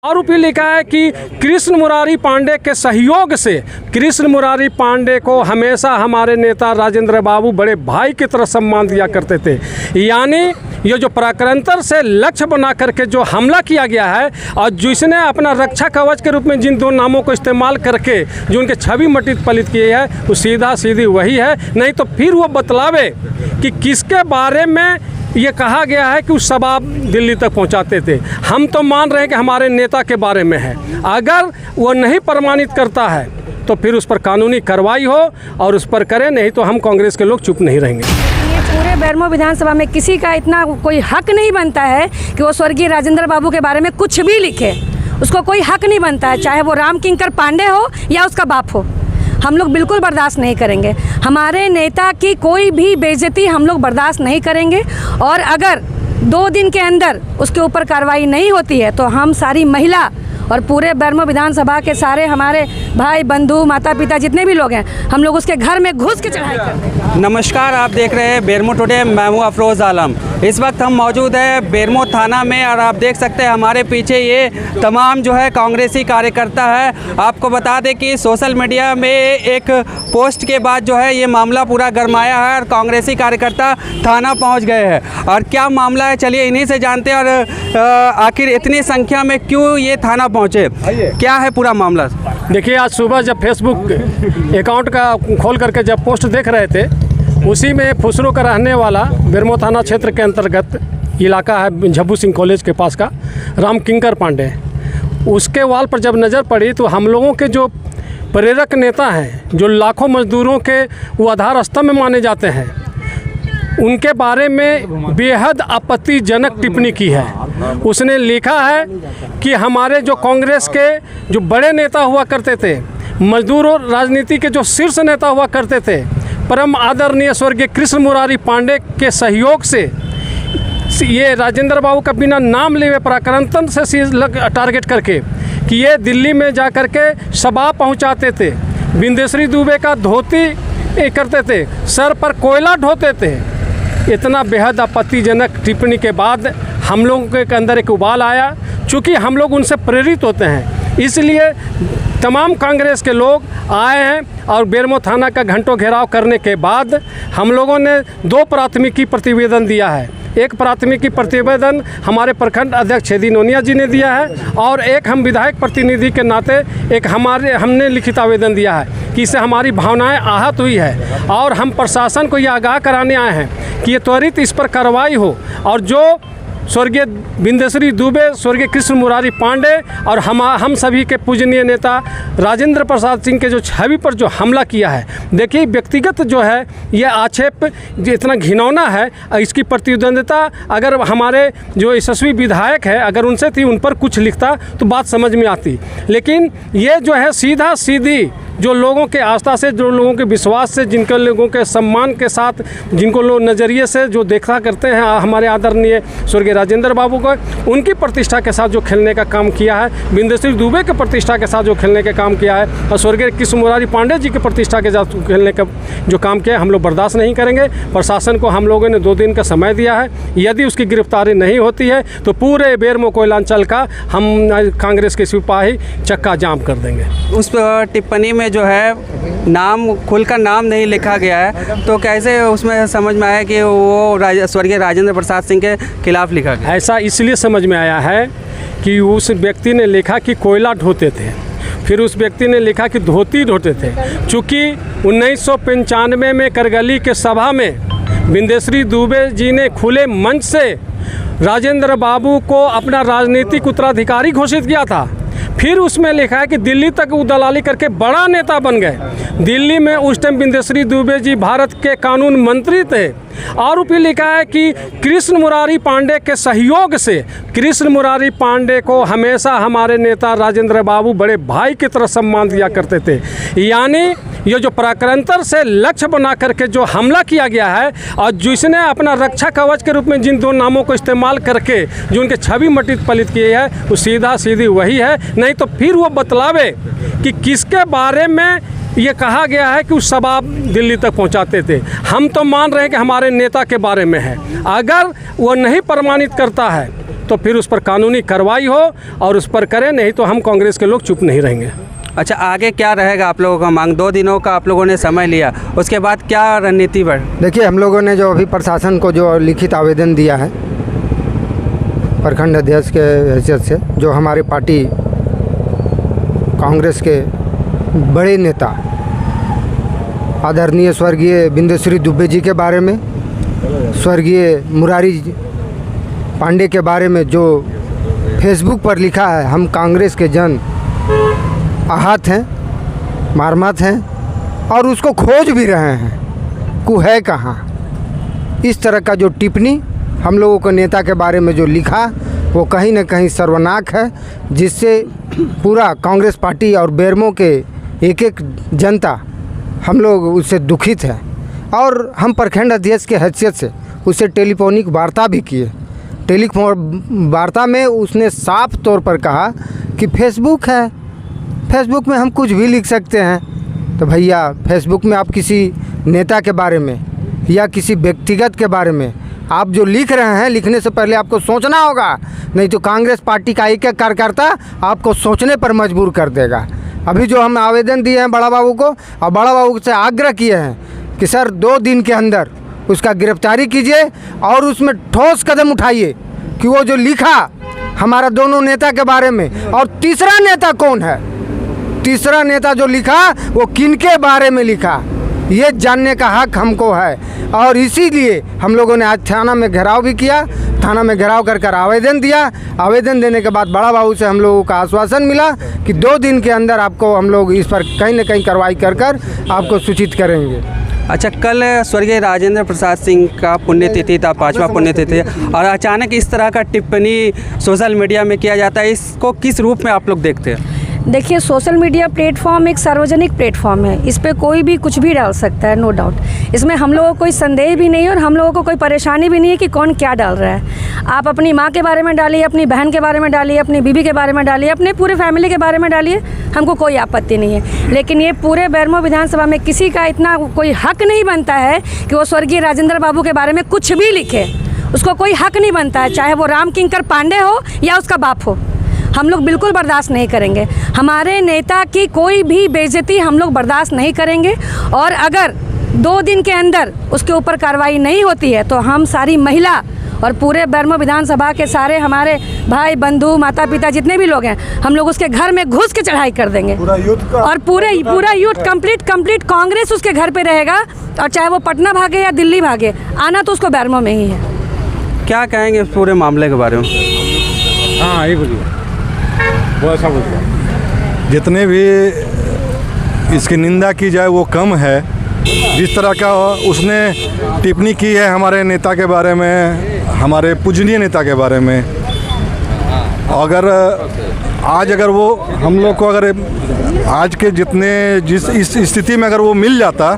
आरोपी लिखा है कि कृष्ण मुरारी पांडे के सहयोग से कृष्ण मुरारी पांडे को हमेशा हमारे नेता राजेंद्र बाबू बड़े भाई की तरह सम्मान दिया करते थे। यानी ये जो पराक्रंतर से लक्ष्य बना करके जो हमला किया गया है और जिसने अपना रक्षा कवच के रूप में जिन दो नामों को इस्तेमाल करके जो उनके छवि मटित पलित किए है वो सीधा सीधी वही है। नहीं तो फिर वो बतलावे कि किसके बारे में ये कहा गया है कि उस शबाब दिल्ली तक पहुंचाते थे। हम तो मान रहे हैं कि हमारे नेता के बारे में है। अगर वो नहीं प्रमाणित करता है तो फिर उस पर कानूनी कार्रवाई हो और उस पर करें, नहीं तो हम कांग्रेस के लोग चुप नहीं रहेंगे। ये पूरे बेरमो विधानसभा में किसी का इतना कोई हक नहीं बनता है कि वो स्वर्गीय राजेंद्र बाबू के बारे में कुछ भी लिखे। उसको कोई हक नहीं बनता है, चाहे वो राम किंकर पांडे हो या उसका बाप हो। हम लोग बिल्कुल बर्दाश्त नहीं करेंगे। हमारे नेता की कोई भी बेइज्जती हम लोग बर्दाश्त नहीं करेंगे और अगर 2 दिन के अंदर उसके ऊपर कार्रवाई नहीं होती है तो हम सारी महिला और पूरे बेरमो विधानसभा के सारे हमारे भाई बंधु माता पिता जितने भी लोग हैं हम लोग उसके घर में घुस के चढ़ाई करते। नमस्कार, आप देख रहे हैं बेरमो टुडे। मैं हूं अफरोज़ आलम। इस वक्त हम मौजूद हैं बेरमो थाना में और आप देख सकते हैं हमारे पीछे ये तमाम जो है कांग्रेसी कार्यकर्ता है। आपको बता दें कि सोशल मीडिया में एक पोस्ट के बाद जो है ये मामला पूरा गरमाया है और कांग्रेसी कार्यकर्ता थाना पहुँच गए हैं। और क्या मामला है चलिए इन्हीं से जानते हैं और आखिर इतनी संख्या में क्यों ये थाना पहुँचे, क्या है पूरा मामला। देखिए, आज सुबह जब फेसबुक अकाउंट का खोल करके जब पोस्ट देख रहे थे उसी में फुसरो का रहने वाला बेरमो थाना क्षेत्र के अंतर्गत इलाका है झब्बू सिंह कॉलेज के पास का राम किंकर पांडे, उसके वाल पर जब नज़र पड़ी तो हम लोगों के जो प्रेरक नेता हैं जो लाखों मजदूरों के वो आधार स्तंभ में माने जाते हैं उनके बारे में बेहद आपत्तिजनक टिप्पणी की है। उसने लिखा है कि हमारे जो कांग्रेस के जो बड़े नेता हुआ करते थे, मजदूर और राजनीति के जो शीर्ष नेता हुआ करते थे, परम आदरणीय स्वर्गीय कृष्ण मुरारी पांडे के सहयोग से ये राजेंद्र बाबू का बिना नाम लिए पराक्रंतर से टारगेट करके कि ये दिल्ली में जा कर के सभा पहुंचाते थे, बिंदेश्वरी दुबे का धोती करते थे, सर पर कोयला ढोते थे। इतना बेहद आपत्तिजनक टिप्पणी के बाद हम लोगों के अंदर एक उबाल आया। चूँकि हम लोग उनसे प्रेरित होते हैं इसलिए तमाम कांग्रेस के लोग आए हैं और बेरमो थाना का घंटों घेराव करने के बाद हम लोगों ने 2 प्राथमिकी प्रतिवेदन दिया है। एक प्राथमिकी प्रतिवेदन हमारे प्रखंड अध्यक्ष छेदी नोनिया जी ने दिया है और एक हम विधायक प्रतिनिधि के नाते एक हमने लिखित आवेदन दिया है कि इससे हमारी भावनाएं आहत हुई है और हम प्रशासन को ये आगाह कराने आए हैं कि ये त्वरित इस पर कार्रवाई हो और जो स्वर्गीय बिंदेश्वरी दुबे, स्वर्गीय कृष्ण मुरारी पांडे और हम सभी के पूजनीय नेता राजेंद्र प्रसाद सिंह के जो छवि पर जो हमला किया है, देखिए व्यक्तिगत जो है ये आक्षेप इतना घिनौना है। इसकी प्रतिद्वंदिता अगर हमारे जो यशस्वी विधायक है अगर उनसे थी उन पर कुछ लिखता तो बात समझ में आती, लेकिन ये जो है सीधा सीधी जो लोगों के आस्था से, जो लोगों के विश्वास से, जिनके लोगों के सम्मान के साथ, जिनको लोग नज़रिए से जो देखा करते हैं हमारे आदरणीय स्वर्गीय राजेंद्र बाबू को, उनकी प्रतिष्ठा के साथ जो खेलने का काम किया है, बिंदेश्वरी दुबे के प्रतिष्ठा के साथ जो खेलने का काम किया है और स्वर्गीय कृष्ण मुरारी पांडे जी के प्रतिष्ठा के साथ खेलने का जो काम किया है हम लोग बर्दाश्त नहीं करेंगे। प्रशासन को हम लोगों ने 2 दिन का समय दिया है। यदि उसकी गिरफ्तारी नहीं होती है तो पूरे बेरमो कोयलांचल का हम कांग्रेस के सिपाही चक्का जाम कर देंगे। उस टिप्पणी में जो है नाम खुलकर नाम नहीं लिखा गया है तो कैसे उसमें समझ में आया कि वो स्वर्गीय राजेंद्र प्रसाद सिंह के खिलाफ लिखा गया? ऐसा इसलिए समझ में आया है कि उस व्यक्ति ने लिखा कि कोयला ढोते थे, फिर उस व्यक्ति ने लिखा कि धोती ढोते थे। चूँकि 1995 में करगली के सभा में बिंदेश्वरी दुबे जी ने खुले मंच से राजेंद्र बाबू को अपना राजनीतिक उत्तराधिकारी घोषित किया था। फिर उसमें लिखा है कि दिल्ली तक वो दलाली करके बड़ा नेता बन गए। दिल्ली में उस टाइम बिंदेश्वरी दुबे जी भारत के कानून मंत्री थे। आरोपी लिखा है कि कृष्ण मुरारी पांडे के सहयोग से कृष्ण मुरारी पांडे को हमेशा हमारे नेता राजेंद्र बाबू बड़े भाई की तरह सम्मान दिया करते थे। यानी ये जो पराक्रंतर से लक्ष्य बना करके जो हमला किया गया है और जिसने अपना रक्षा कवच के रूप में जिन 2 नामों को इस्तेमाल करके जो उनके छवि मटित पलित किए है वो सीधा सीधी वही है। नहीं तो फिर वो बतलावे कि किसके बारे में ये कहा गया है कि उस शबाब दिल्ली तक पहुंचाते थे। हम तो मान रहे हैं कि हमारे नेता के बारे में है। अगर वो नहीं प्रमाणित करता है तो फिर उस पर कानूनी कार्रवाई हो और उस पर करें, नहीं तो हम कांग्रेस के लोग चुप नहीं रहेंगे। अच्छा, आगे क्या रहेगा आप लोगों का मांग? 2 दिनों का आप लोगों ने समय लिया, उसके बाद क्या रणनीति बढ़? देखिए, हम लोगों ने जो अभी प्रशासन को जो लिखित आवेदन दिया है प्रखंड अध्यक्ष के हैसियत से, जो हमारी पार्टी कांग्रेस के बड़े नेता आदरणीय स्वर्गीय बिंदेश्वरी दुबे जी के बारे में, स्वर्गीय मुरारी पांडे के बारे में जो फेसबुक पर लिखा है, हम कांग्रेस के जन आहत हैं, मर्माहत हैं और उसको खोज भी रहे हैं कि है कहाँ। इस तरह का जो टिप्पणी हम लोगों को नेता के बारे में जो लिखा, वो कहीं न कहीं सर्वनाक है, जिससे पूरा कांग्रेस पार्टी और बेरमो के एक जनता हम लोग उससे दुखित है। और हम प्रखंड अध्यक्ष के हैसियत से उससे टेलीफोनिक वार्ता भी किए। टेलीफोन वार्ता में उसने साफ तौर पर कहा कि फेसबुक है, फेसबुक में हम कुछ भी लिख सकते हैं। तो भैया, फेसबुक में आप किसी नेता के बारे में या किसी व्यक्तिगत के बारे में आप जो लिख रहे हैं, लिखने से पहले आपको सोचना होगा, नहीं तो कांग्रेस पार्टी का एक कार्यकर्ता आपको सोचने पर मजबूर कर देगा। अभी जो हम आवेदन दिए हैं बड़ा बाबू को, और बड़ा बाबू से आग्रह किए हैं कि सर 2 दिन के अंदर उसका गिरफ्तारी कीजिए और उसमें ठोस कदम उठाइए कि वो जो लिखा हमारा दोनों नेता के बारे में, और तीसरा नेता कौन है, तीसरा नेता जो लिखा वो किनके बारे में लिखा, ये जानने का हक हमको है। और इसीलिए हम लोगों ने आज थाना में घेराव भी किया, थाना में घेराव कर आवेदन दिया। आवेदन देने के बाद बड़ा बाबू से हम लोगों का आश्वासन मिला कि 2 दिन के अंदर आपको हम लोग इस पर कहीं न कहीं कार्रवाई कर आपको सूचित करेंगे। अच्छा, कल स्वर्गीय राजेंद्र प्रसाद सिंह का पुण्यतिथि था, 5वां पुण्यतिथि, और अचानक इस तरह का टिप्पणी सोशल मीडिया में किया जाता है, इसको किस रूप में आप लोग देखते हैं? देखिए, सोशल मीडिया प्लेटफॉर्म एक सार्वजनिक प्लेटफॉर्म है, इस पे कोई भी कुछ भी डाल सकता है, नो डाउट। इसमें हम लोगों को कोई संदेह भी नहीं है और हम लोगों को कोई परेशानी भी नहीं है कि कौन क्या डाल रहा है। आप अपनी माँ के बारे में डालिए, अपनी बहन के बारे में डालिए, अपनी बीवी के बारे में डालिए, अपने पूरे फैमिली के बारे में डालिए, हमको कोई आपत्ति नहीं है। लेकिन ये पूरे बेरमो विधानसभा में किसी का इतना कोई हक नहीं बनता है कि वो स्वर्गीय राजेंद्र बाबू के बारे में कुछ भी लिखे। उसको कोई हक नहीं बनता है, चाहे वो राम किंकर पांडे हो या उसका बाप हो। हम लोग बिल्कुल बर्दाश्त नहीं करेंगे। हमारे नेता की कोई भी बेइज्जती हम लोग बर्दाश्त नहीं करेंगे। और अगर 2 दिन के अंदर उसके ऊपर कार्रवाई नहीं होती है तो हम सारी महिला और पूरे बेरमो विधानसभा के सारे हमारे भाई बंधु माता पिता जितने भी लोग हैं, हम लोग उसके घर में घुस के चढ़ाई कर देंगे। और पूरा यूथ कंप्लीट कांग्रेस उसके घर पे रहेगा। और चाहे वो पटना भागे या दिल्ली भागे, आना तो उसको बेरमो में ही है। क्या कहेंगे इस पूरे मामले के बारे में? हाँ, ये बोलिए। वो ऐसा बोलते हैं, जितने भी इसकी निंदा की जाए वो कम है। जिस तरह का उसने टिप्पणी की है हमारे नेता के बारे में, हमारे पूजनीय नेता के बारे में, अगर वो हम लोग को अगर आज के जिस इस स्थिति में अगर वो मिल जाता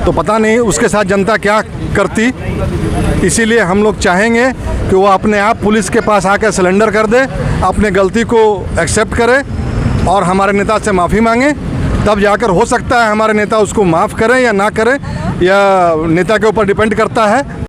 तो पता नहीं उसके साथ जनता क्या करती। इसीलिए हम लोग चाहेंगे कि वो अपने आप पुलिस के पास आकर सरेंडर कर दे, अपने गलती को एक्सेप्ट करे और हमारे नेता से माफ़ी मांगे। तब जाकर हो सकता है हमारे नेता उसको माफ़ करें या ना करें, या नेता के ऊपर डिपेंड करता है।